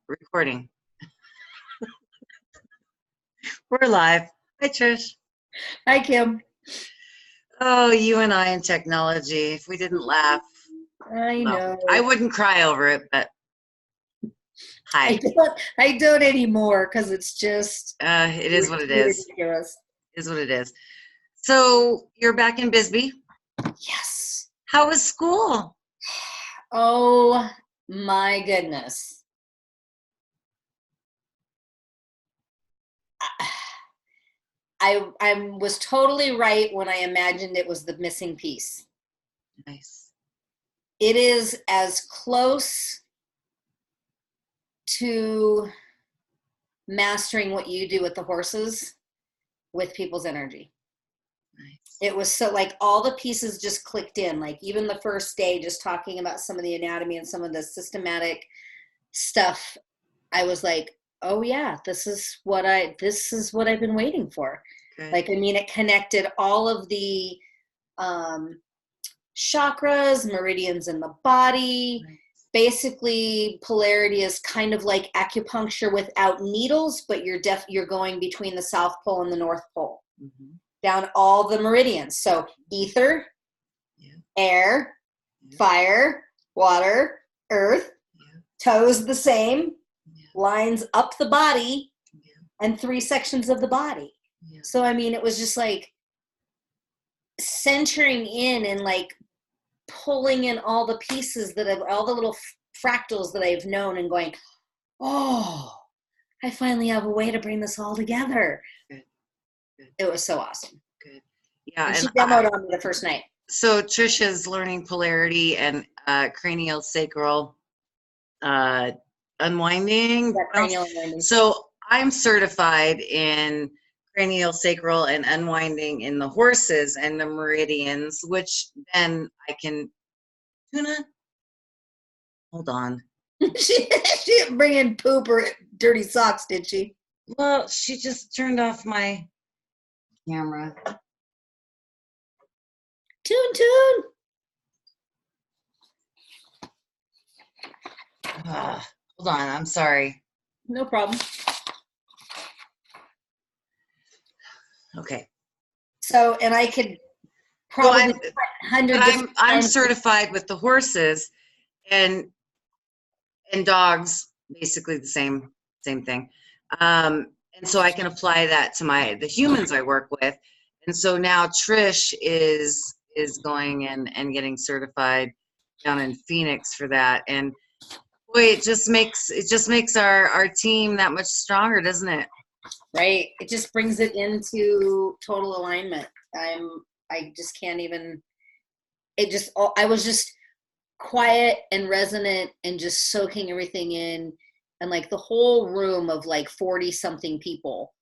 Recording. We're live. Hi, Trish. Hi, Kim. Oh, you and I in technology. If we didn't laugh, I know. I wouldn't cry over it, but hi. I don't anymore because it's just. It is what it is. Ridiculous. It is what it is. So you're back in Bisbee? Yes. How was school? Oh my goodness. I was totally right when I imagined it was the missing piece. Nice. It is as close to mastering what you do with the horses with people's energy. Nice. It was so like all the pieces just clicked in, like even the first day, just talking about some of the anatomy and some of the systematic stuff. I was like, oh yeah, this is what I've been waiting for. Good. Like, I mean, it connected all of the chakras, meridians in the body. Right. Basically, polarity is kind of like acupuncture without needles, but you're going between the South Pole and the North Pole, down all the meridians. So ether, air, fire, water, earth, toes the same, lines up the body, and 3 sections of the body. So, I mean, it was just like centering in and like pulling in all the pieces all the little fractals that I've known and going, oh, I finally have a way to bring this all together. Good. It was so awesome. Good. Yeah. And she demoed on me the first night. So Trish is learning polarity and cranial sacral unwinding. Cranial unwinding. So I'm certified in cranial sacral and unwinding in the horses and the meridians, which then I can. Tuna, hold on. she didn't bring in poop or dirty socks, did she? Well, she just turned off my camera. Tune. Hold on, I'm sorry. No problem. Okay. So, and I could probably I'm certified with the horses and dogs, basically the same thing. And so I can apply that to the humans I work with. And so now Trish is going and getting certified down in Phoenix for that. And boy, it just makes our team that much stronger, doesn't it? Right. It just brings it into total alignment. I just can't even, I was just quiet and resonant and just soaking everything in, and like the whole room of like 40 something people,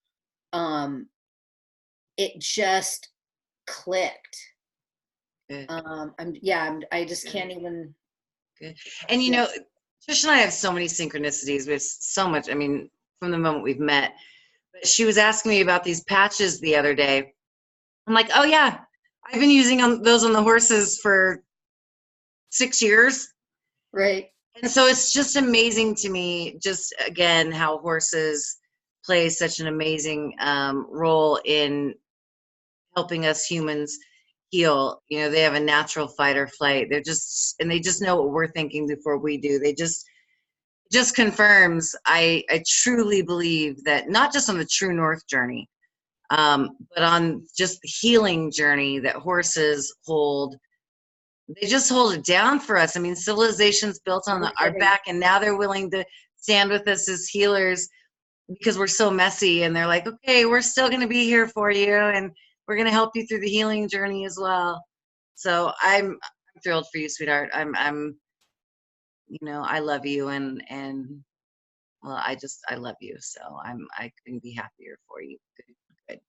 it just clicked. Good. I just can't even. Good. And you know, Trish and I have so many synchronicities. We have so much, I mean, from the moment we've met. But she was asking me about these patches the other day. I'm like, oh yeah, I've been using those on the horses for 6 years. Right. And so it's just amazing to me, just again, how horses play such an amazing role in helping us humans heal. You know, they have a natural fight or flight. They just know what we're thinking before we do. They just confirms, I truly believe that not just on the True North journey, but on just the healing journey that horses hold. They just hold it down for us. I mean, civilization's built on our back, and now they're willing to stand with us as healers because we're so messy. And they're like, okay, we're still going to be here for you, and we're going to help you through the healing journey as well. So I'm thrilled for you, sweetheart. I'm you know, I love you, and well, I love you. So I couldn't be happier for you. Good.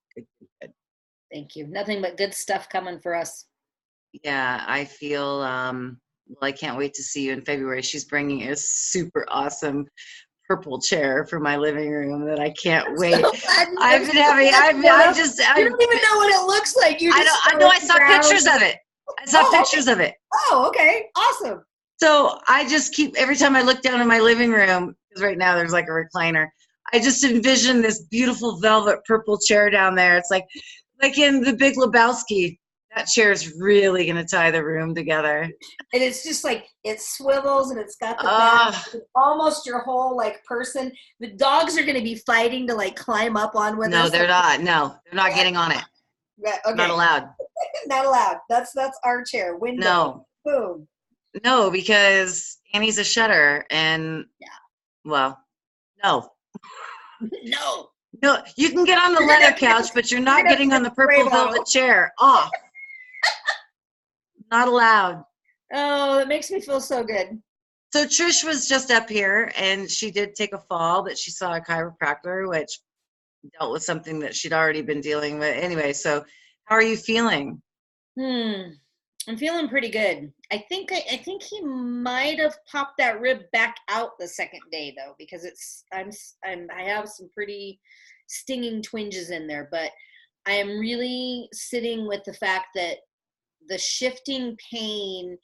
Thank you. Nothing but good stuff coming for us. Yeah, I feel, well, I can't wait to see you in February. She's bringing a super awesome purple chair for my living room that I can't wait. So I've been having, I you don't even know what it looks like. I saw pictures of it. Pictures of it. Oh, okay. Awesome. So I just keep, every time I look down in my living room, because right now there's like a recliner. I just envision this beautiful velvet purple chair down there. It's like in The Big Lebowski. That chair is really going to tie the room together. And it's just like, it swivels and it's got the back, almost your whole like person. The dogs are going to be fighting to like climb up on with us. No, they're not. No, they're not getting on it. Yeah, okay. Not allowed. Not allowed. That's our chair. Window. No. Boom. No, because Annie's a shedder and well, no. No, you can get on the leather couch, but you're not getting on the purple velvet chair. Off. Not allowed. Oh, it makes me feel so good. So Trish was just up here, and she did take a fall, but she saw a chiropractor, which dealt with something that she'd already been dealing with. Anyway, so how are you feeling? I'm feeling pretty good. I think he might have popped that rib back out the second day though, because I have some pretty stinging twinges in there, but I am really sitting with the fact that the shifting pain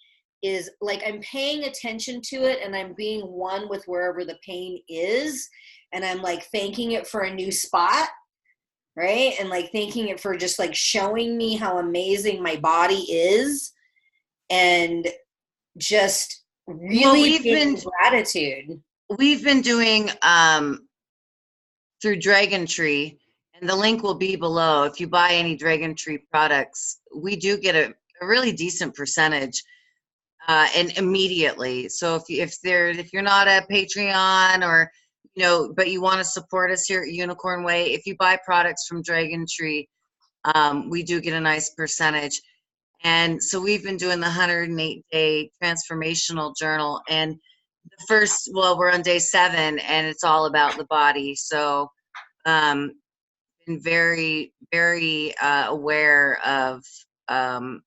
is like, I'm paying attention to it and I'm being one with wherever the pain is. And I'm like thanking it for a new spot. Right. And like thanking it for just like showing me how amazing my body is. And just really gratitude. We've been doing through Dragon Tree, and the link will be below. If you buy any Dragon Tree products, we do get a really decent percentage, and immediately. So if you're not a Patreon or but you want to support us here at YOUnicorn Way, if you buy products from Dragon Tree, we do get a nice percentage. And so we've been doing the 108-day transformational journal, and we're on day 7, and it's all about the body. So been very, very aware of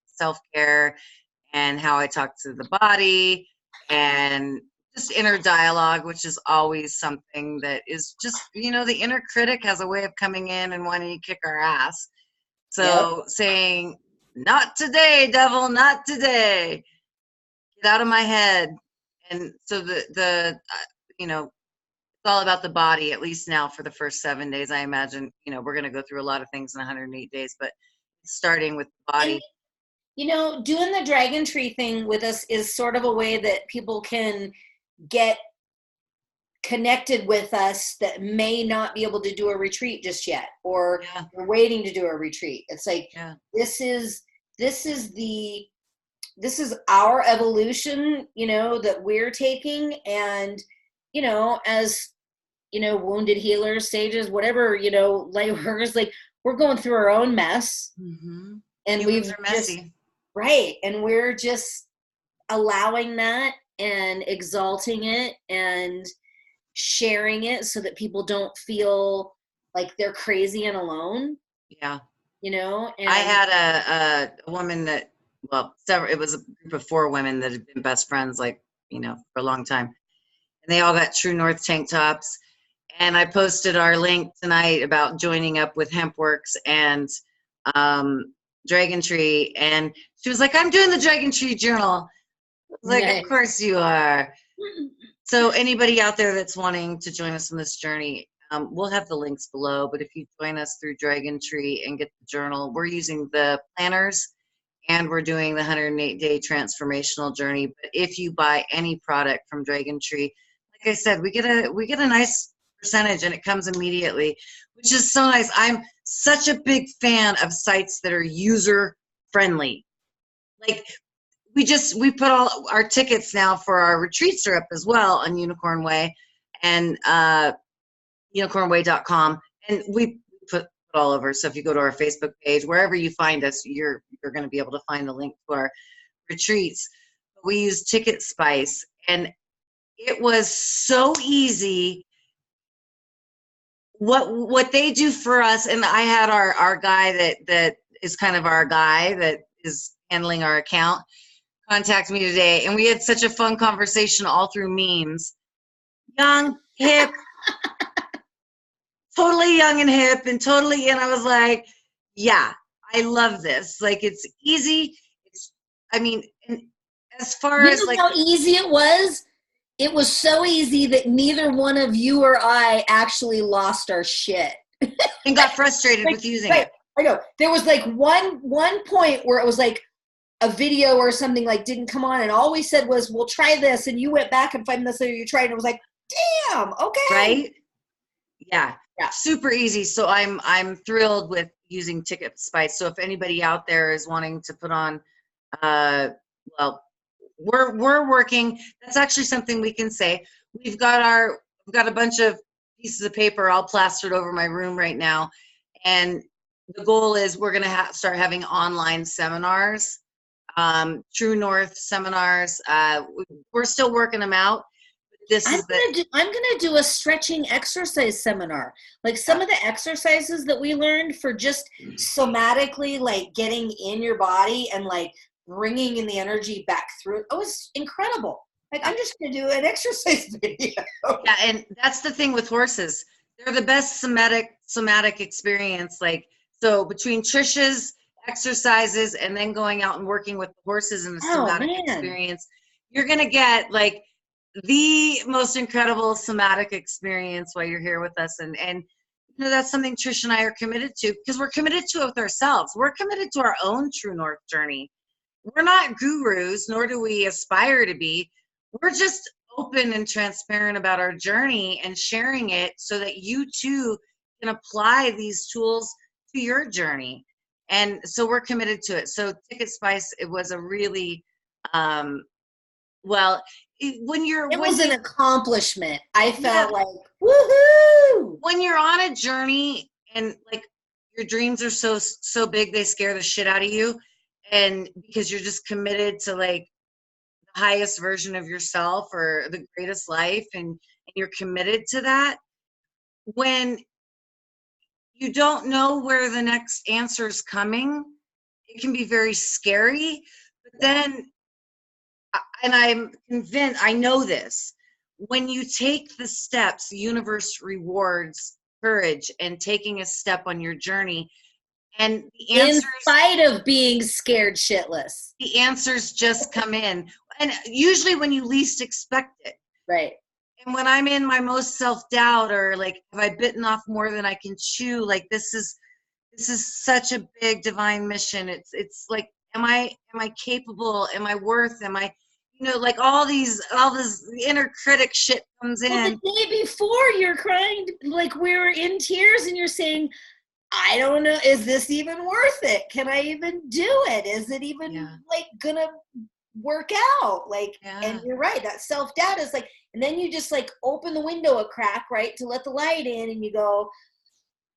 self-care and how I talk to the body, and just inner dialogue, which is always something that is just, the inner critic has a way of coming in and wanting to kick our ass. So saying, not today, devil, not today. Get out of my head. And so it's all about the body, at least now for the first 7 days. I imagine, we're going to go through a lot of things in 108 days, but starting with the body. And, doing the Dragon Tree thing with us is sort of a way that people can get connected with us that may not be able to do a retreat just yet, or we're waiting to do a retreat. It's like, this is our evolution, that we're taking. And, as, wounded healers, sages, whatever, light workers, like we're going through our own mess. Mm-hmm. And Humans are messy. Right. And we're just allowing that and exalting it and sharing it so that people don't feel like they're crazy and alone. Yeah. And I had a woman that, it was a group of 4 women that had been best friends, for a long time. And they all got True North tank tops. And I posted our link tonight about joining up with Hempworks and Dragon Tree. And she was like, I'm doing the Dragon Tree journal. I was like, nice. Of course you are. So anybody out there that's wanting to join us on this journey, we'll have the links below. But if you join us through Dragon Tree and get the journal, we're using the planners and we're doing the 108-day transformational journey. But if you buy any product from Dragon Tree, like I said, we get a nice percentage, and it comes immediately, which is so nice. I'm such a big fan of sites that are user friendly. Like we put all our tickets now for our retreats are up as well on YOUnicorn Way and YOUnicornway.com, and we put it all over. So if you go to our Facebook page, wherever you find us, you're going to be able to find the link to our retreats. We use Ticket Spice, and it was so easy. What they do for us, and I had our guy that is kind of our guy that is handling our account contact me today, and we had such a fun conversation all through memes. Young, hip, totally young and hip, and and I was like, yeah, I love this. Like, it's easy. And as far as like how easy it was. it was so easy that neither one of you or I actually lost our shit. And got frustrated with using it. I know. There was like one point where it was like a video or something like didn't come on, and all we said was, "We'll try this," and you went back and 5 minutes later you tried, and it was like, "Damn, okay." Right? Yeah. Super easy. So I'm thrilled with using Ticket Spice. So if anybody out there is wanting to put on, well, we're working. That's actually something we can say. We've got a bunch of pieces of paper all plastered over my room right now, and the goal is we're going to start having online seminars, True North seminars. We're still working them out. I'm gonna do a stretching exercise seminar. Like some of the exercises that we learned for just somatically, like getting in your body and like bringing in the energy back through it. It was incredible. Like I'm just gonna do an exercise video. Yeah, and that's the thing with horses. They're the best somatic experience. Like, so between Trish's exercises and then going out and working with the horses in a somatic experience, you're gonna get like the most incredible somatic experience while you're here with us. And you know, that's something Trish and I are committed to, because we're committed to it with ourselves. We're committed to our own True North journey. We're not gurus, nor do we aspire to be. We're just open and transparent about our journey and sharing it so that you too can apply these tools to your journey. And so we're committed to it. So Ticket Spice, it was a really, well, it was an accomplishment. I felt like, woohoo! When you're on a journey and like your dreams are so big, they scare the shit out of you. And because you're just committed to like the highest version of yourself or the greatest life, and you're committed to that, when you don't know where the next answer is coming, it can be very scary. But then, and I'm convinced, I know this, when you take the steps, the universe rewards courage and taking a step on your journey. And the answers, in spite of being scared shitless, the answers just come in. And usually when you least expect it. Right. And when I'm in my most self-doubt, or like, have I bitten off more than I can chew? Like, this is such a big divine mission. It's like, am I capable? Am I worth? Am I, you know, like all this inner critic shit comes in. Well, the day before you're crying, like we were in tears, and you're saying, I don't know, is this even worth it? Can I even do it? Is it even like gonna work out? Like, and you're right, that self-doubt is like, and then you just like open the window a crack, right, to let the light in, and you go,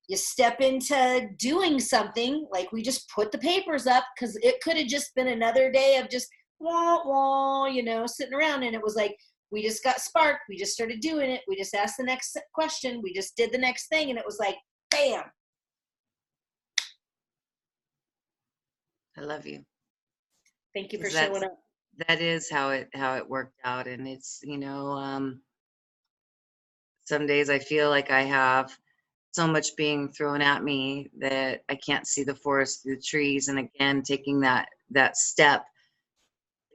you step into doing something. Like we just put the papers up, because it could have just been another day of just wah, wah, you know, sitting around. And it was like, we just got sparked. We just started doing it. We just asked the next question. We just did the next thing. And it was like, bam. I love you. Thank you for showing up. That is how it worked out. And it's, you know, some days I feel like I have so much being thrown at me that I can't see the forest through the trees. And again, taking that step,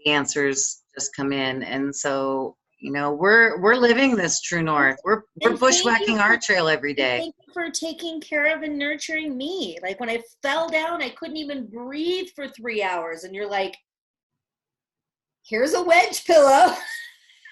the answers just come in. And so, you know, we're living this True North. We're bushwhacking our trail every day. Thank you for taking care of and nurturing me. Like when I fell down, I couldn't even breathe for 3 hours. And you're like, here's a wedge pillow.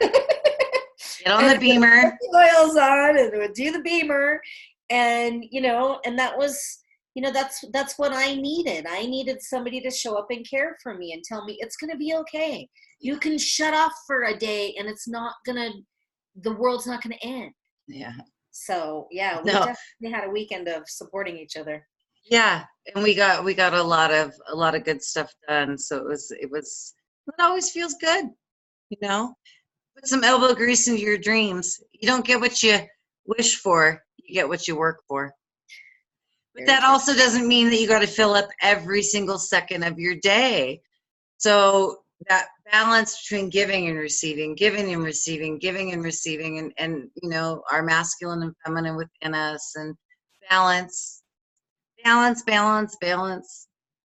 Get on the beamer. Oils on, and we'll do the beamer. And, you know, and that was, you know, that's what I needed. I needed somebody to show up and care for me and tell me it's going to be okay. You can shut off for a day and the world's not going to end. Yeah. So yeah, we definitely had a weekend of supporting each other. Yeah. And we got a lot of good stuff done. So it always feels good, you know, put some elbow grease into your dreams. You don't get what you wish for, you get what you work for. But that also doesn't mean that you got to fill up every single second of your day. So that balance between giving and receiving, giving and receiving, giving and receiving, and you know, our masculine and feminine within us, and balance.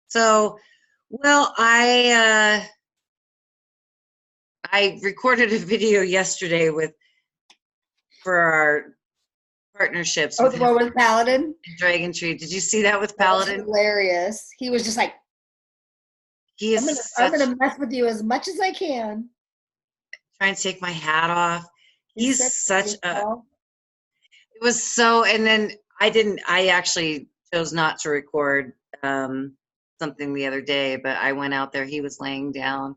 So, well, I I recorded a video yesterday for our partnerships Oh, with the one with Paladin? Dragon Tree. Did you see that with That was Paladin? hilarious. He was just like, He I'm is gonna mess with you as much as I can. trying to take my hat off. He's He's such such a a, ball. it was so, and then I actually chose not to record something the other day, but I went out there, he was laying down,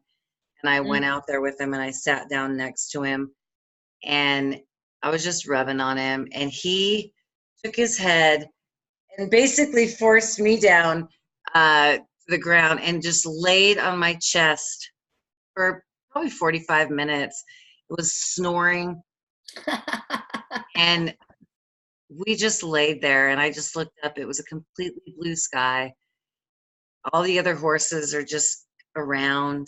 and I went out there with him and I sat down next to him and I was just rubbing on him, and he took his head and basically forced me down to the ground and just laid on my chest for probably 45 minutes. It was snoring, and we just laid there, and I just looked up. It was a completely blue sky. All the other horses are just around,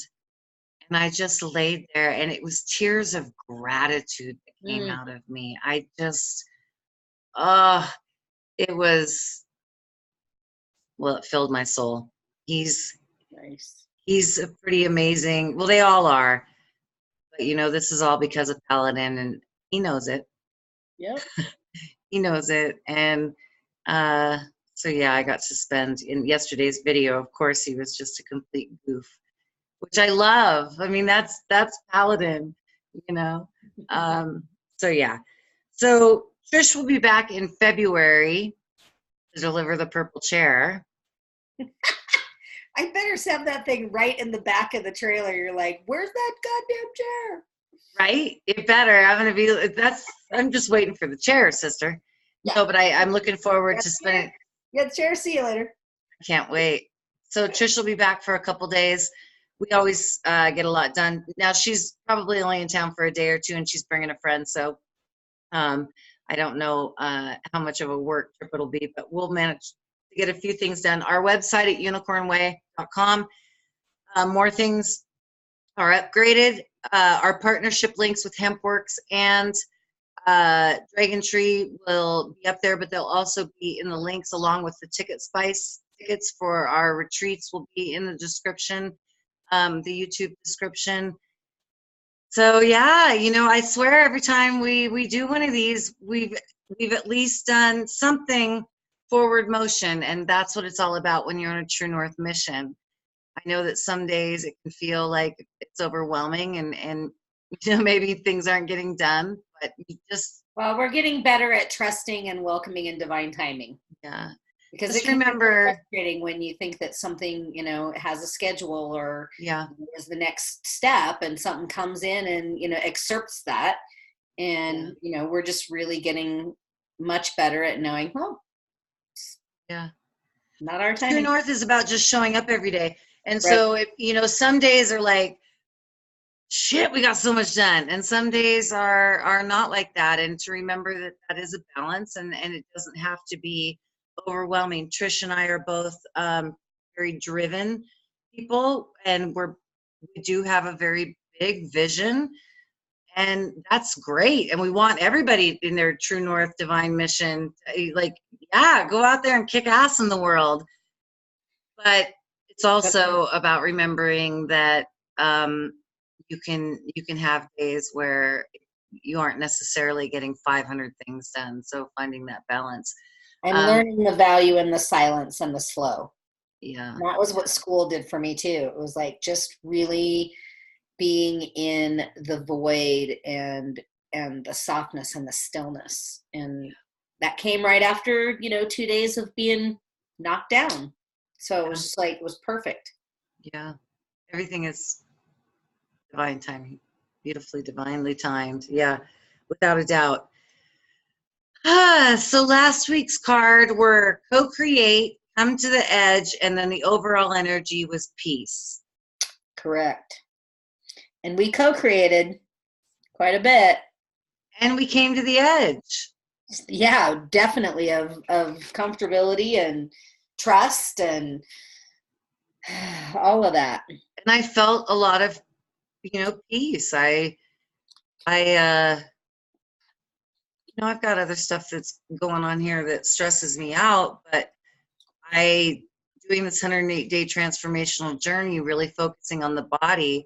and I just laid there, and it was tears of gratitude that came out of me. I just, oh, it was, well, it filled my soul. He's Nice. he's a pretty amazing. Well, they all are, but this is all because of Paladin, and he knows it. Yep. He knows it, and so yeah, I got to spend in yesterday's video. Of course, he was just a complete goof, which I love. I mean, that's Paladin, you know. So yeah, so Trish will be back in February to deliver the purple chair. I better have that thing right in the back of the trailer. You're like, where's that goddamn chair? Right? It better. I'm just waiting for the chair, sister. Yeah. No, but I'm looking forward to spending. Yeah, chair. See you later. I can't wait. So Trish will be back for a couple days. We always get a lot done. Now she's probably only in town for a day or two, and she's bringing a friend. So I don't know how much of a work trip it'll be, but we'll manage to get a few things done. Our website at YOUnicornWay.com. More things are upgraded. Our partnership links with HempWorks and Dragon Tree will be up there, but they'll also be in the links along with the ticket spice. Tickets for our retreats will be in the description, the YouTube description. So yeah, I swear every time we do one of these, we've at least done something forward motion, and that's what it's all about when you're on a True North mission. I know that some days it can feel like it's overwhelming and maybe things aren't getting done, but you just, well, we're getting better at trusting and welcoming in divine timing. Yeah. Because just it can remember, be frustrating when you think that something, has a schedule or is the next step, and something comes in and, excerpts that. And, we're just really getting much better at knowing, not our time. True North is about just showing up every day. And so, if, some days are like, shit, we got so much done. And some days are not like that. And to remember that is a balance, and it doesn't have to be overwhelming. Trish and I are both very driven people, and we do have a very big vision, and that's great. And we want everybody in their True North divine mission, go out there and kick ass in the world. But it's also about remembering that you can have days where you aren't necessarily getting 500 things done. So finding that balance. And learning the value in the silence and the slow. Yeah. And that was what school did for me too. It was like just really being in the void and the softness and the stillness. And that came right after, 2 days of being knocked down. So it was just it was perfect. Yeah. Everything is divine timing, beautifully divinely timed. Yeah, without a doubt. So last week's card were co-create, come to the edge, and then the overall energy was peace. Correct. And we co-created quite a bit. And we came to the edge. Yeah, definitely of comfortability and trust and all of that. And I felt a lot of, peace. I've got other stuff that's going on here that stresses me out, but doing this 108-day transformational journey, really focusing on the body,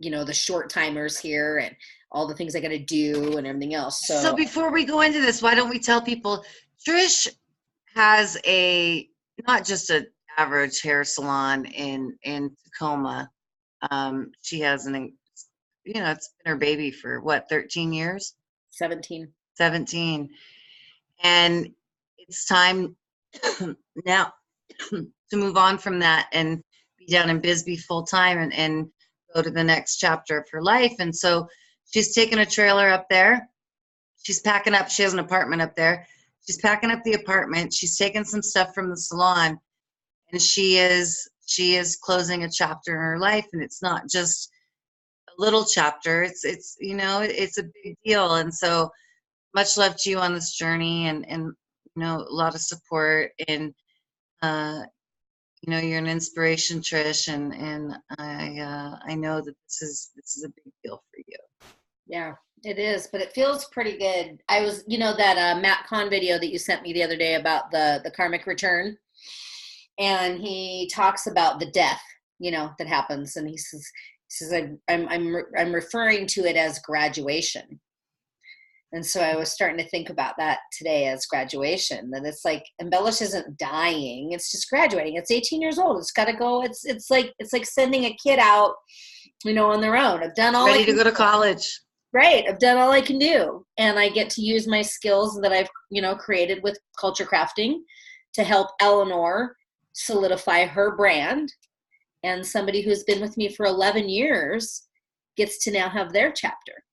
the short timers here and all the things I got to do and everything else. So before we go into this, why don't we tell people, Trish has not just an average hair salon in Tacoma. She has it's been her baby for what, 13 years? 17. 17. And it's time now to move on from that and be down in Bisbee full time and go to the next chapter of her life. And so she's taken a trailer up there. She's packing up. She has an apartment up there. She's packing up the apartment. She's taken some stuff from the salon, and she is closing a chapter in her life. And it's not just a little chapter. It's a big deal. And so much love to you on this journey, and a lot of support. And you're an inspiration, Trish, and I know that this is a big deal for you. Yeah, it is, but it feels pretty good. I was, that Matt Kahn video that you sent me the other day about the karmic return, and he talks about the death, that happens, and he says I'm referring to it as graduation. And so I was starting to think about that today as graduation, that it's like Embellish isn't dying, it's just graduating. It's 18 years old. It's got to go. It's like sending a kid out, on their own. I've done all ready to go to college. Right. I've done all I can do. And I get to use my skills that I've, created with culture crafting to help Eleanor solidify her brand. And somebody who's been with me for 11 years gets to now have their chapter.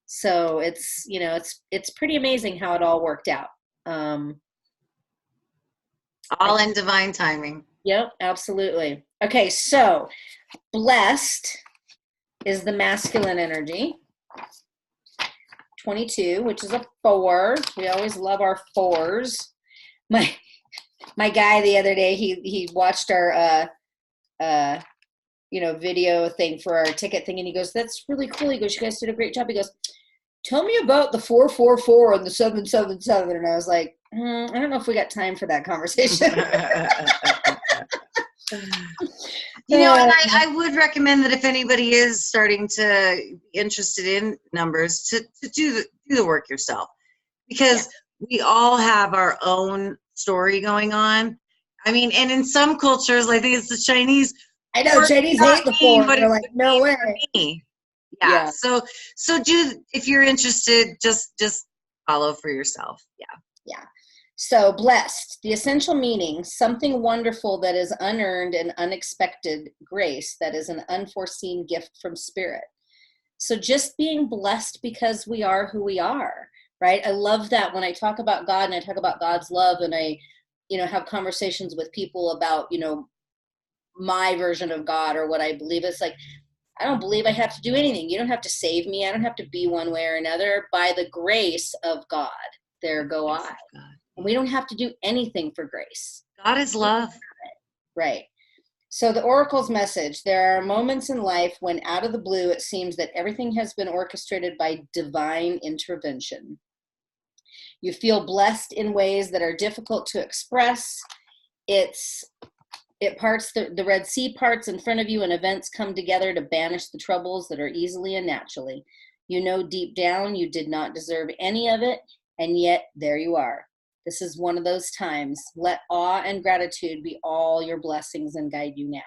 So it's, it's pretty amazing how it all worked out. All in divine timing. Yep, absolutely. Okay, so blessed is the masculine energy. 22, which is a 4. We always love our 4s. My guy the other day, he watched our video thing for our ticket thing, and he goes, "That's really cool." He goes, "You guys did a great job." He goes, "Tell me about the 444 and the 777." And I was like, I don't know if we got time for that conversation. And I would recommend that if anybody is starting to be interested in numbers, to do the work yourself, because we all have our own story going on. I mean, and in some cultures, I think it's the Chinese. I know Chinese hate the 4. They're like, no way. Yeah. So if you're interested, just follow for yourself. Yeah. So blessed, the essential meaning, something wonderful that is unearned and unexpected grace, that is an unforeseen gift from spirit. So just being blessed because we are who we are, right? I love that when I talk about God and I talk about God's love, and I, have conversations with people about, my version of God or what I believe. It's like, I don't believe I have to do anything. You don't have to save me. I don't have to be one way or another. By the grace of God, there go I. And we don't have to do anything for grace. God is love. Right. So the Oracle's message: there are moments in life when out of the blue it seems that everything has been orchestrated by divine intervention. You feel blessed in ways that are difficult to express. It parts, the Red Sea parts in front of you, and events come together to banish the troubles that are easily and naturally. Deep down you did not deserve any of it, and yet there you are. This is one of those times. Let awe and gratitude be all your blessings and guide you now.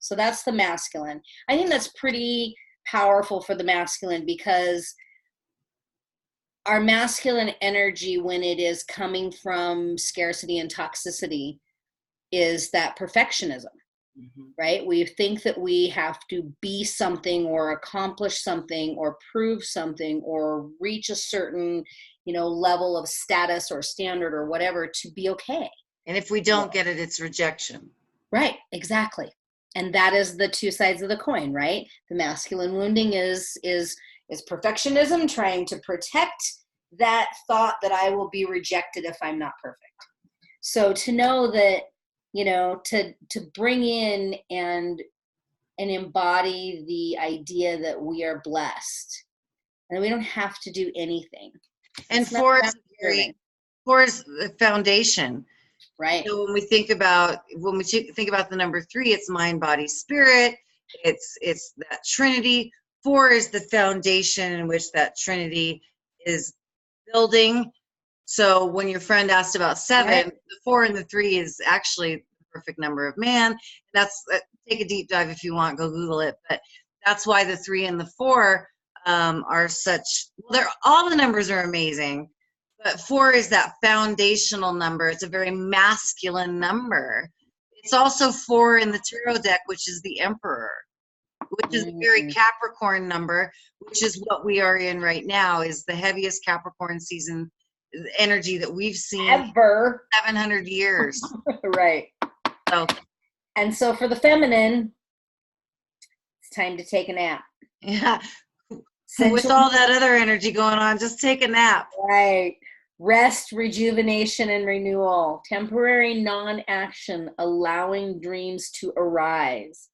So that's the masculine. I think that's pretty powerful for the masculine, because our masculine energy, when it is coming from scarcity and toxicity, is that perfectionism, right? We think that we have to be something or accomplish something or prove something or reach a certain, level of status or standard or whatever to be okay. And if we don't get it, it's rejection. Right, exactly. And that is the two sides of the coin, right? The masculine wounding is perfectionism, trying to protect that thought that I will be rejected if I'm not perfect. So to know that, to bring in and embody the idea that we are blessed and we don't have to do anything. And four is the foundation, right? So when we think about the number 3, it's mind, body, spirit. It's that Trinity. 4 is the foundation in which that Trinity is building. So when your friend asked about 7, Right. the 4 and the 3 is actually the perfect number of man. That's take a deep dive if you want, go Google it. But that's why the 3 and the 4 are such. Well, they're all the numbers are amazing, but 4 is that foundational number. It's a very masculine number. It's also 4 in the tarot deck, which is the Emperor, which is a very Capricorn number, which is what we are in right now, is the heaviest Capricorn season energy that we've seen Ever. 700 years. Right. So, and so for the feminine, it's time to take a nap. yeah. With all that other energy going on, just take a nap. Right. Rest, rejuvenation, and renewal. Temporary non-action, allowing dreams to arise.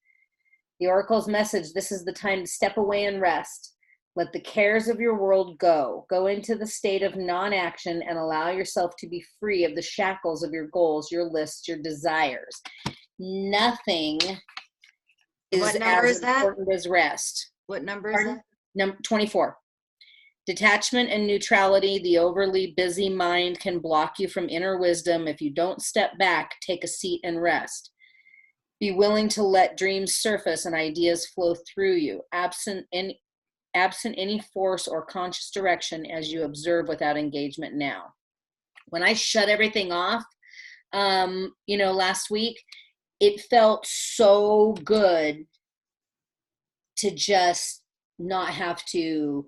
The Oracle's message, this is the time to step away and rest. Let the cares of your world go. Go into the state of non-action and allow yourself to be free of the shackles of your goals, your lists, your desires. Nothing is as important as rest. What number is that? Number 24. Detachment and neutrality. The overly busy mind can block you from inner wisdom. If you don't step back, take a seat and rest. Be willing to let dreams surface and ideas flow through you, absent any force or conscious direction as you observe without engagement now. When I shut everything off, last week, it felt so good to just not have to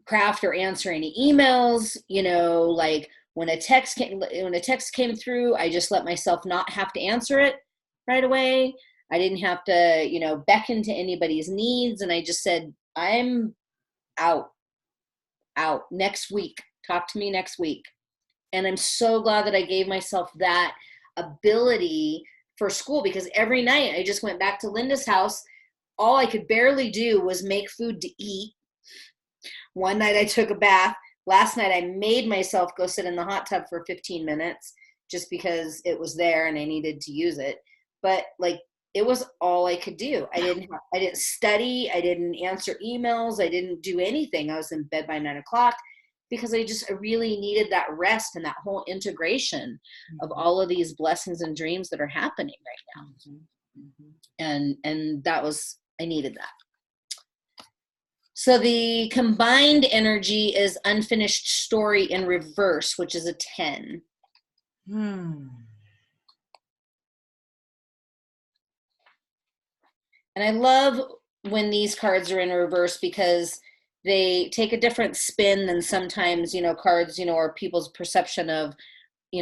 craft or answer any emails. Like when a text came through, I just let myself not have to answer it right away. I didn't have to, beckon to anybody's needs. And I just said, I'm out next week. Talk to me next week. And I'm so glad that I gave myself that ability for school, because every night I just went back to Linda's house. All I could barely do was make food to eat. One night I took a bath. Last night I made myself go sit in the hot tub for 15 minutes just because it was there and I needed to use it. But it was all I could do. I didn't study. I didn't answer emails. I didn't do anything. I was in bed by 9 o'clock because I really needed that rest and that whole integration of all of these blessings and dreams that are happening right now. And that was, I needed that. So the combined energy is unfinished story in reverse, which is a 10. And I love when these cards are in reverse because they take a different spin than sometimes, cards, or people's perception of,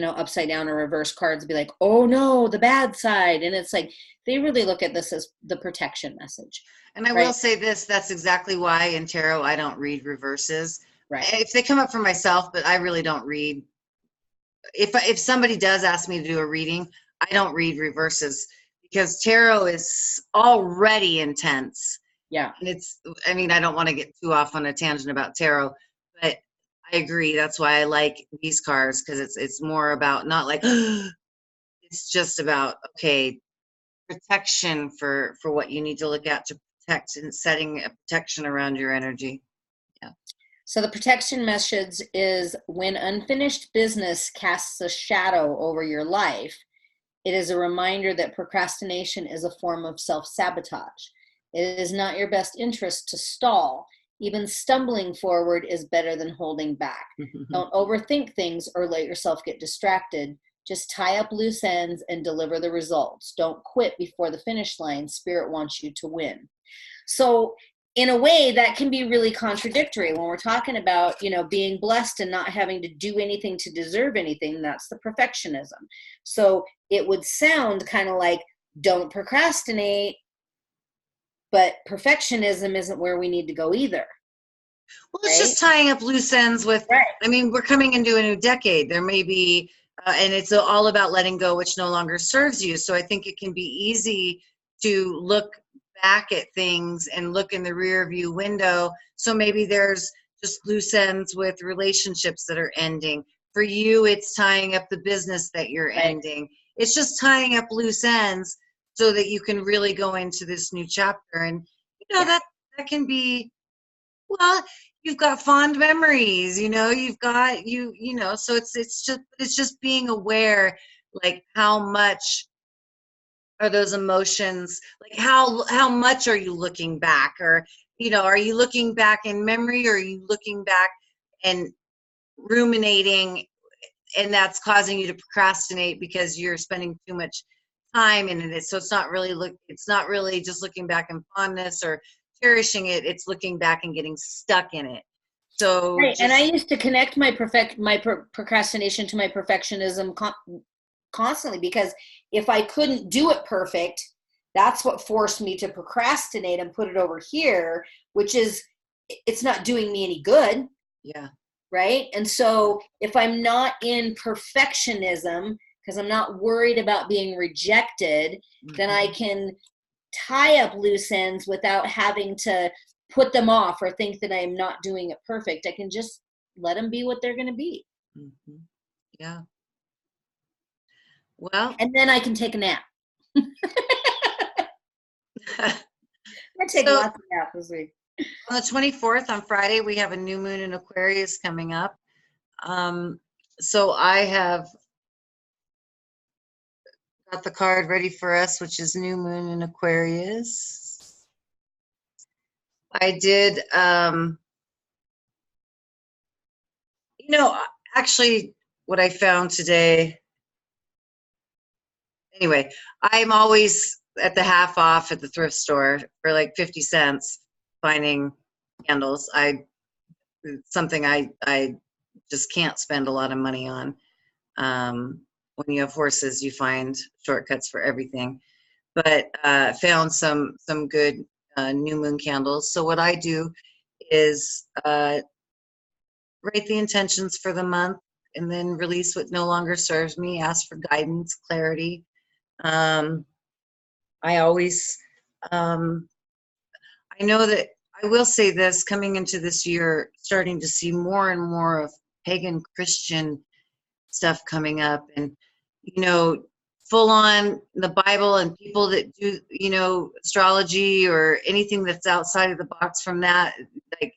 upside down or reverse cards be like, oh no, the bad side. And it's like, they really look at this as the protection message. And I will say this, that's exactly why in tarot, I don't read reverses. Right. If they come up for myself, but I really don't read. If somebody does ask me to do a reading, I don't read reverses because tarot is already intense. Yeah. And I don't want to get too off on a tangent about tarot, but I agree. That's why I like these cards, because it's more about not like, it's just about, okay, protection for what you need to look at to protect and setting a protection around your energy. Yeah. So the protection message is when unfinished business casts a shadow over your life, it is a reminder that procrastination is a form of self-sabotage. It is not your best interest to stall. Even stumbling forward is better than holding back. Don't overthink things or let yourself get distracted. Just tie up loose ends and deliver the results. Don't quit before the finish line. Spirit wants you to win. So in a way, that can be really contradictory when we're talking about, being blessed and not having to do anything to deserve anything. That's the perfectionism. So it would sound kind of like, don't procrastinate, but perfectionism isn't where we need to go either. Well, it's just tying up loose ends with, we're coming into a new decade. There may be, and it's all about letting go, which no longer serves you. So I think it can be easy to look back at things and look in the rear view window. So maybe there's just loose ends with relationships that are ending. For you, it's tying up the business that you're ending. It's just tying up loose ends so that you can really go into this new chapter. And that can be, well, you've got fond memories, you've got so it's just being aware, like how much are those emotions, like how much are you looking back, or are you looking back in memory, or are you looking back and ruminating, and that's causing you to procrastinate because you're spending too much time in it. So it's not really just looking back in fondness or cherishing it. It's looking back and getting stuck in it. So right. And I used to connect my procrastination to my perfectionism constantly, because if I couldn't do it perfect, that's what forced me to procrastinate and put it over here, which is, it's not doing me any good. Yeah. Right. And so if I'm not in perfectionism, because I'm not worried about being rejected, then I can tie up loose ends without having to put them off or think that I'm not doing it perfect. I can just let them be what they're going to be. Yeah. Well, and then I can take a nap. I take lots of naps this week. On the 24th, on Friday, we have a new moon in Aquarius coming up. So I have got the card ready for us, which is new moon in Aquarius. I did, actually what I found today, anyway, I'm always at the half off at the thrift store for like 50 cents finding candles. Something I just can't spend a lot of money on. When you have horses, you find shortcuts for everything. But found some good new moon candles. So what I do is write the intentions for the month, and then release what no longer serves me, ask for guidance, clarity. I always, I know that I will say this, coming into this year, starting to see more and more of pagan Christian stuff coming up, and, full on the Bible, and people that do, astrology or anything that's outside of the box from that, like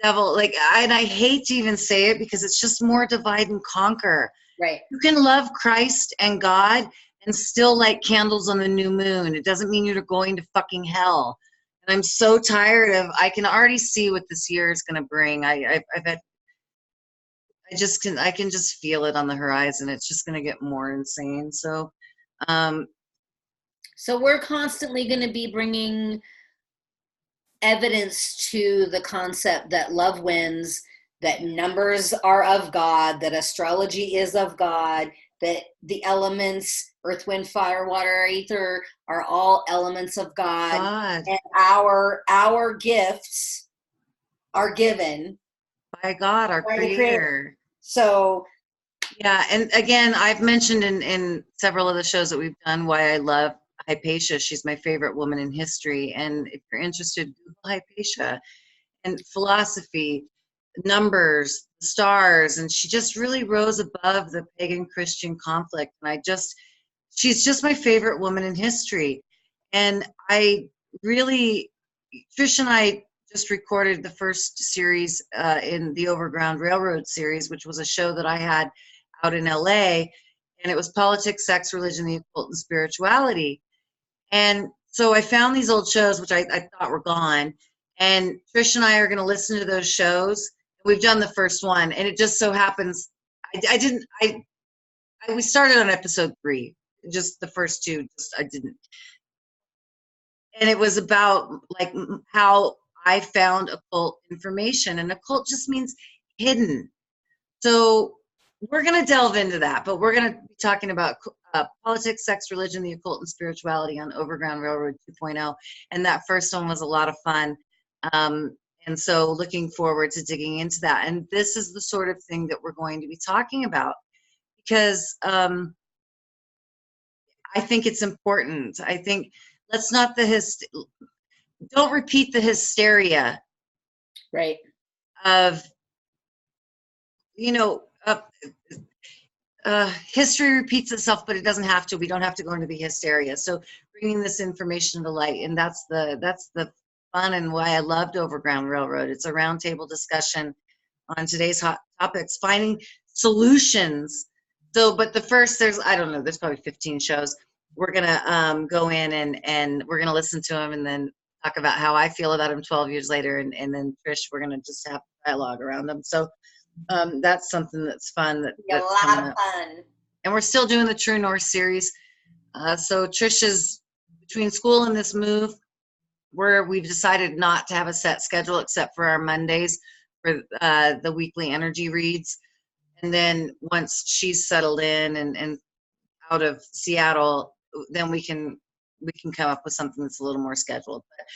devil, and I hate to even say it because it's just more divide and conquer. Right. You can love Christ and God and still light candles on the new moon. It doesn't mean you're going to fucking hell. And I'm so tired of, I can already see what this year is going to bring. I can just feel it on the horizon. It's just going to get more insane. So we're constantly going to be bringing evidence to the concept that love wins, that numbers are of God, that astrology is of God, that the elements, earth, wind, fire, water, ether, are all elements of God. And our gifts are given by God, our creator. So yeah, and again, I've mentioned in several of the shows that we've done why I love Hypatia. She's my favorite woman in history. And if you're interested, Google Hypatia and philosophy, numbers, stars, and she just really rose above the pagan Christian conflict. And she's just my favorite woman in history. And I really, Trish and I just recorded the first series in the Overground Railroad series, which was a show that I had out in LA, and it was politics, sex, religion, the occult, and spirituality. And so I found these old shows, which I thought were gone, and Trish and I are going to listen to those shows. We've done the first one, and it just so happens we started on episode 3, just the first 2, I didn't. And it was about like how I found occult information, and occult just means hidden. So we're going to delve into that, but we're going to be talking about politics, sex, religion, the occult, and spirituality on Overground Railroad 2.0. And that first one was a lot of fun. And so looking forward to digging into that. And this is the sort of thing that we're going to be talking about, because I think it's important. I think let's not don't repeat the hysteria. Right. Of, history repeats itself, but it doesn't have to. We don't have to go into the hysteria. So bringing this information to light, and that's the fun and why I loved Overground Railroad. It's a roundtable discussion on today's hot topics, finding solutions. So, but the first, I don't know, there's probably 15 shows. We're gonna go in and we're gonna listen to them and then talk about how I feel about them 12 years later, and then Trish, we're gonna just have dialogue around them. So that's something that's fun. A lot of fun. And we're still doing the True North series. So Trish is between school and this move, where we've decided not to have a set schedule except for our Mondays for the weekly energy reads. And then once she's settled in and out of Seattle, then we can come up with something that's a little more scheduled. But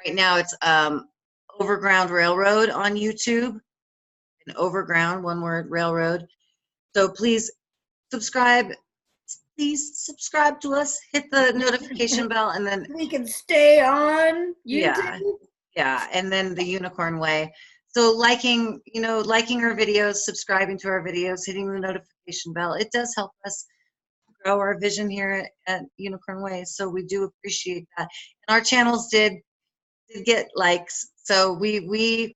right now it's Overground Railroad on YouTube, and Overground, one word, Railroad. So please subscribe. Please subscribe to us. Hit the notification bell, and then we can stay on YouTube. Yeah, and then the YOUnicorn Way. So liking our videos, subscribing to our videos, hitting the notification bell, it does help us grow our vision here at YOUnicorn Way. So we do appreciate that. And our channels did get likes. So we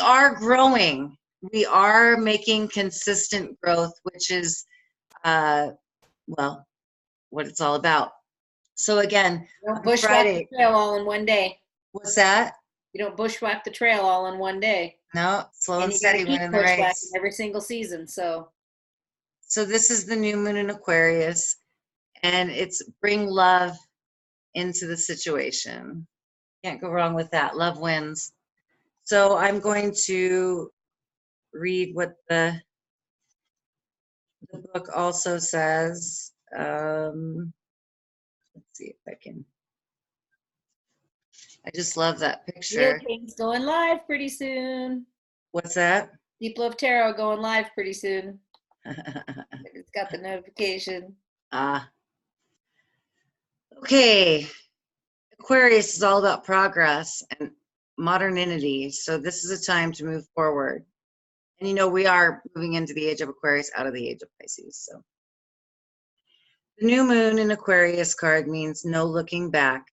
are growing. We are making consistent growth, which is well, what it's all about. So again, you don't bushwhack the trail all in one day. What's that? You don't bushwhack the trail all in one day. No, slow and steady winning the race. Every single season. So this is the new moon in Aquarius, and it's bring love into the situation. Can't go wrong with that. Love wins. So I'm going to read what the book also says. Let's see if I can. I just love that picture. King's going live pretty soon. What's that? Deep Love Tarot going live pretty soon. It's got the notification. Okay. Aquarius is all about progress and modernity. So this is a time to move forward. And we are moving into the age of Aquarius out of the age of Pisces. So the new moon in Aquarius card means no looking back.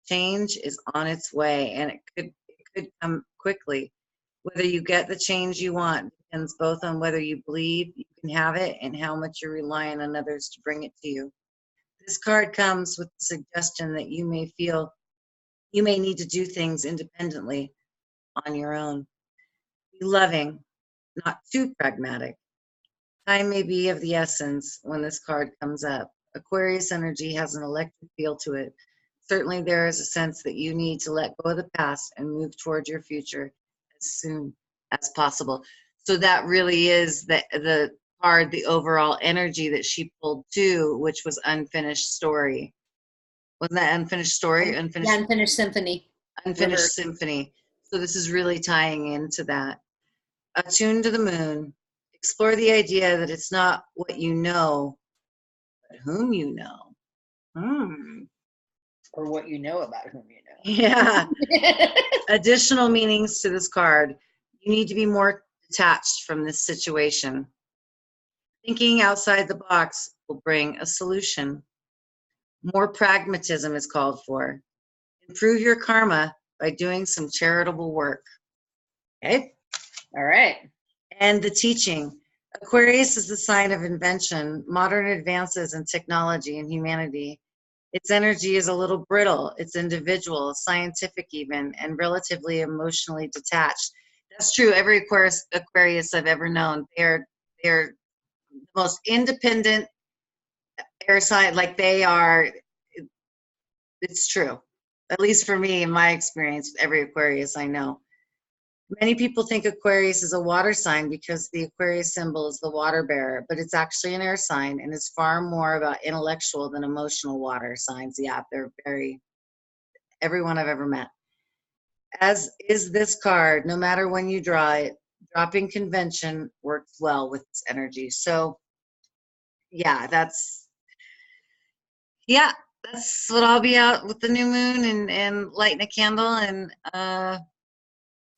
Change is on its way, and it could come quickly. Whether you get the change you want depends both on whether you believe you can have it and how much you're relying on others to bring it to you. This card comes with the suggestion that you may feel you may need to do things independently on your own. Be loving, not too pragmatic. Time may be of the essence when this card comes up. Aquarius energy has an electric feel to it. Certainly there is a sense that you need to let go of the past and move toward your future as soon as possible. So that really is the card, the overall energy that she pulled too, which was unfinished story. Wasn't that unfinished story? Unfinished symphony. Unfinished symphony. So this is really tying into that. Attuned to the moon. Explore the idea that it's not what you know, but whom you know. Or what you know about whom you know. Yeah. Additional meanings to this card. You need to be more detached from this situation. Thinking outside the box will bring a solution. More pragmatism is called for. Improve your karma by doing some charitable work. Okay? All right. And the teaching. Aquarius is the sign of invention, modern advances in technology and humanity. Its energy is a little brittle. It's individual, scientific even, and relatively emotionally detached. That's true. Every Aquarius I've ever known, they're the most independent air sign. Like they are. It's true. At least for me, in my experience, with every Aquarius I know. Many people think Aquarius is a water sign because the Aquarius symbol is the water bearer, but it's actually an air sign and is far more about intellectual than emotional water signs. Yeah, they're everyone I've ever met. As is this card, no matter when you draw it, dropping convention works well with this energy. So, yeah, that's what I'll be out with the new moon and lighting a candle and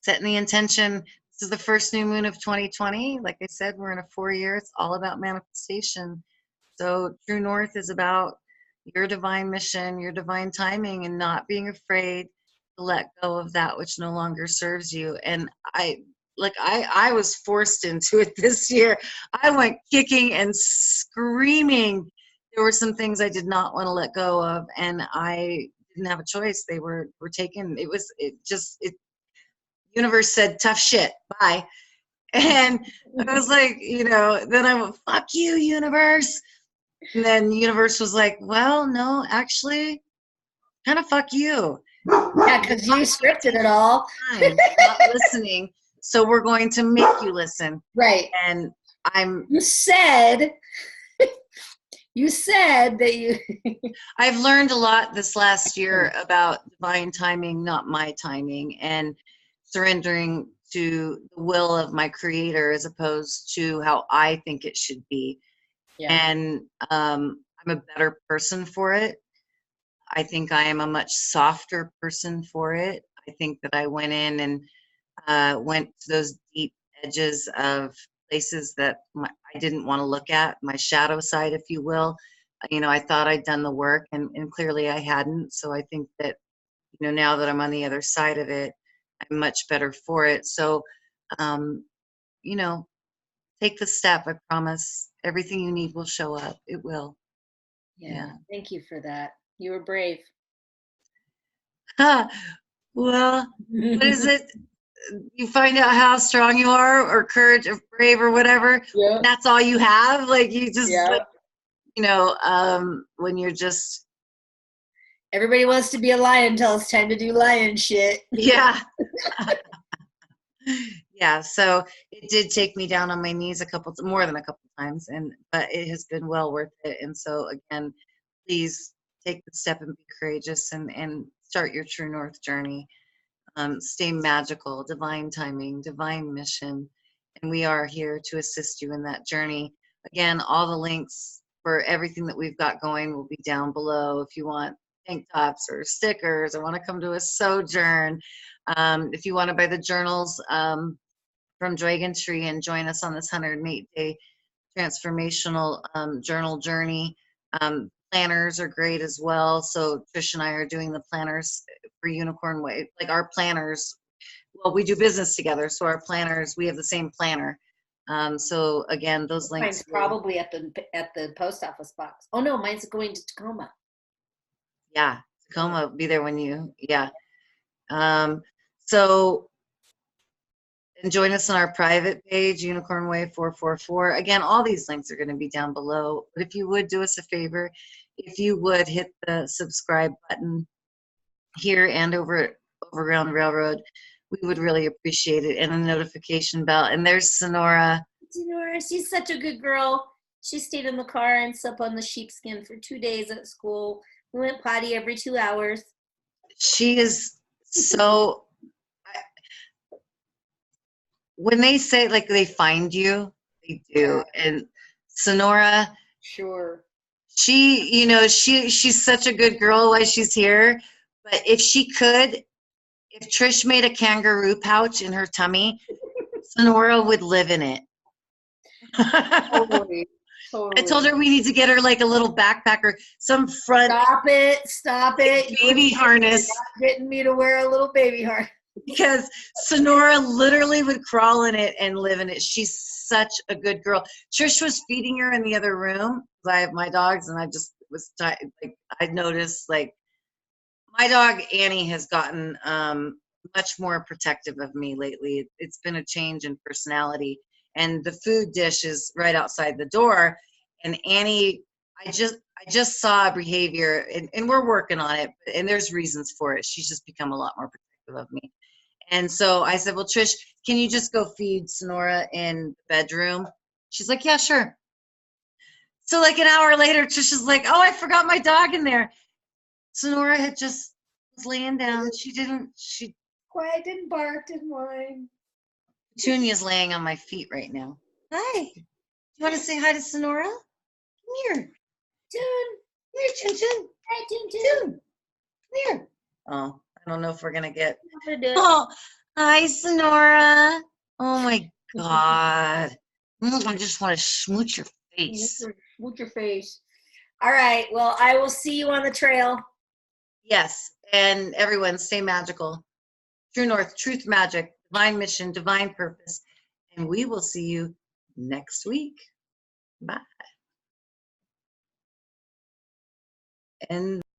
setting the intention. This is the first new moon of 2020. Like I said, we're in a 4-year. It's all about manifestation. So True North is about your divine mission, your divine timing, and not being afraid to let go of that which no longer serves you. And I was forced into it this year. I went kicking and screaming. There were some things I did not want to let go of, and I didn't have a choice. They were taken. Universe said, tough shit, bye. And I was like, then I went, fuck you, universe. And then the universe was like, well, no, actually, kind of fuck you. Yeah, because you scripted it all. Not listening. So we're going to make you listen. Right. And You said that you. I've learned a lot this last year about divine timing, not my timing, and surrendering to the will of my creator as opposed to how I think it should be. Yeah. And I'm a better person for it. I think I am a much softer person for it. I think that I went in and went to those deep edges of places that I didn't want to look at, my shadow side, if you will. I thought I'd done the work, and clearly I hadn't. So I think that, now that I'm on the other side of it, I'm much better for it. So, take the step. I promise. Everything you need will show up. It will. Yeah. Thank you for that. You were brave. Well, what is it? You find out how strong you are, or courage, or brave, or whatever. Yeah. That's all you have. Like you just, when you're just. Everybody wants to be a lion until it's time to do lion shit. Yeah. Yeah. So it did take me down on my knees more than a couple times, but it has been well worth it. And so again, please take the step and be courageous and start your True North journey. Stay magical, divine timing, divine mission. And we are here to assist you in that journey. Again, all the links for everything that we've got going will be down below. If you want tank tops or stickers, or want to come to a sojourn, if you want to buy the journals from Dragon Tree and join us on this 108-day transformational journal journey. Planners are great as well. So Trish and I are doing the planners for YOUnicorn Way. Like our planners, well, we do business together. So our planners, we have the same planner. So again, those links. Mine's probably at the post office box. Oh no, mine's going to Tacoma. Yeah, Tacoma will be there when you, yeah. So, and join us on our private page, YOUnicorn Way 444. Again, all these links are going to be down below. But if you would do us a favor, if you would hit the subscribe button here and over at Overground Railroad, we would really appreciate it. And a notification bell. And there's Senora. Senora, she's such a good girl. She stayed in the car and slept on the sheepskin for 2 days at school. We went potty every 2 hours. She is so... When they say like they find you, they do. And Senora, sure, she, she's such a good girl while she's here. But if she could, if Trish made a kangaroo pouch in her tummy, Senora would live in it. Totally. I told her we need to get her like a little backpack or some front. Stop it. Baby harness. Getting me to wear a little baby harness. Because Senora literally would crawl in it and live in it. She's such a good girl. Trish was feeding her in the other room. I have my dogs, and I just was like, I noticed like my dog Annie has gotten much more protective of me lately. It's been a change in personality, and the food dish is right outside the door. And Annie, I just saw a behavior, and we're working on it. And there's reasons for it. She's just become a lot more protective of me. And so I said, well, Trish, can you just go feed Senora in the bedroom? She's like, yeah, sure. So like an hour later, Trish is like, oh, I forgot my dog in there. Senora had just was laying down. She quiet, didn't bark, didn't whine. Petunia's laying on my feet right now. Hi. Do you want to say hi to Senora? Come here. Tune. Come here, Tune Tune. Hi, Tune Tune. Tune. Come here. Oh. I don't know if we're going to get... Oh, hi, Senora. Oh my God. I just want to smooch your face. Smooch your face. All right. Well, I will see you on the trail. Yes. And everyone, stay magical. True North, truth, magic, divine mission, divine purpose. And we will see you next week. Bye. And